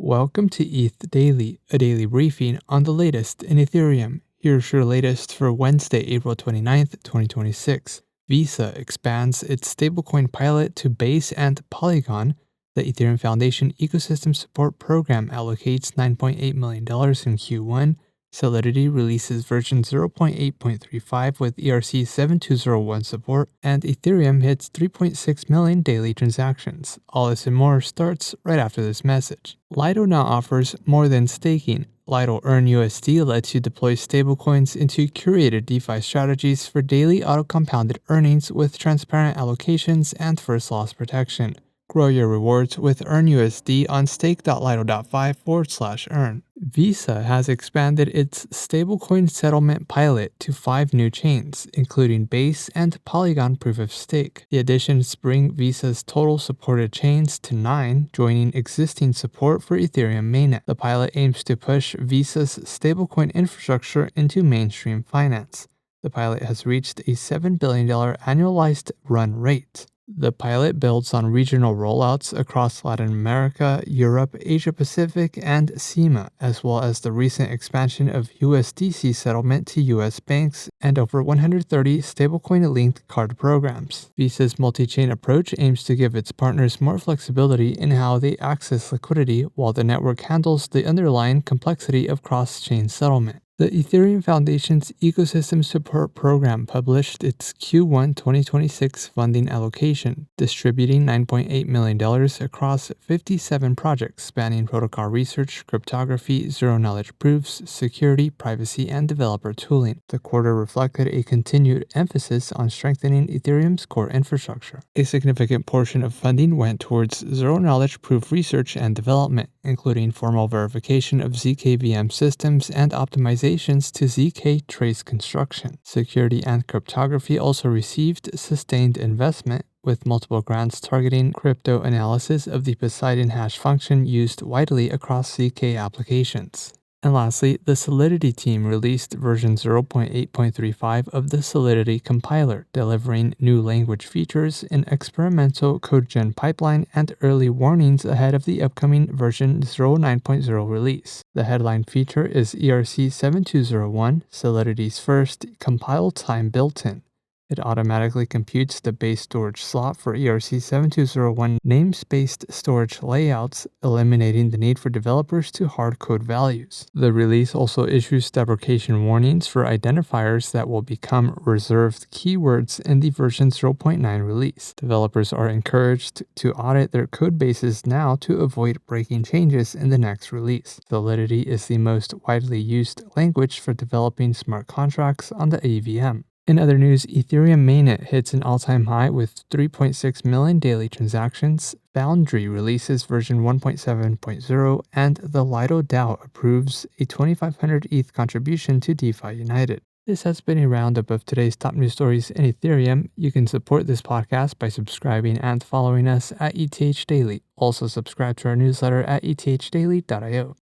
Welcome to ETH Daily, a daily briefing on the latest in Ethereum. Here's your latest for Wednesday, April 29th, 2026. Visa expands its stablecoin pilot to Base and Polygon. The Ethereum Foundation Ecosystem Support Program allocates $9.8 million in Q1. Solidity releases version 0.8.35 with ERC-7201 support, and Ethereum hits 3.6 million daily transactions. All this and more starts right after this message. Lido now offers more than staking. Lido Earn USD lets you deploy stablecoins into curated DeFi strategies for daily auto-compounded earnings with transparent allocations and first loss protection. Grow your rewards with Earn USD on stake.lido.fi/earn. Visa has expanded its stablecoin settlement pilot to 5 new chains, including Base and Polygon Proof of Stake. The additions bring Visa's total supported chains to 9, joining existing support for Ethereum mainnet. The pilot aims to push Visa's stablecoin infrastructure into mainstream finance. The pilot has reached a $7 billion annualized run rate. The pilot builds on regional rollouts across Latin America, Europe, Asia-Pacific, and SEMA, as well as the recent expansion of USDC settlement to US banks and over 130 stablecoin-linked card programs. Visa's multi-chain approach aims to give its partners more flexibility in how they access liquidity, while the network handles the underlying complexity of cross-chain settlement. The Ethereum Foundation's Ecosystem Support Program published its Q1 2026 funding allocation, distributing $9.8 million across 57 projects spanning protocol research, cryptography, zero-knowledge proofs, security, privacy, and developer tooling. The quarter reflected a continued emphasis on strengthening Ethereum's core infrastructure. A significant portion of funding went towards zero-knowledge proof research and development, including formal verification of ZK-VM systems and optimization to ZK trace construction. Security and cryptography also received sustained investment, with multiple grants targeting crypto analysis of the Poseidon hash function used widely across ZK applications. And lastly, the Solidity team released version 0.8.35 of the Solidity compiler, delivering new language features, an experimental code-gen pipeline, and early warnings ahead of the upcoming version 0.9.0 release. The headline feature is ERC-7201, Solidity's first compile-time built-in. It automatically computes the base storage slot for ERC-7201 namespace storage layouts, eliminating the need for developers to hard-code values. The release also issues deprecation warnings for identifiers that will become reserved keywords in the version 0.9 release. Developers are encouraged to audit their codebases now to avoid breaking changes in the next release. Solidity is the most widely used language for developing smart contracts on the AVM. In other news, Ethereum mainnet hits an all-time high with 3.6 million daily transactions, Foundry releases version 1.7.0, and the Lido DAO approves a 2,500 ETH contribution to DeFi United. This has been a roundup of today's top news stories in Ethereum. You can support this podcast by subscribing and following us at ETH Daily. Also subscribe to our newsletter at ethddaily.io.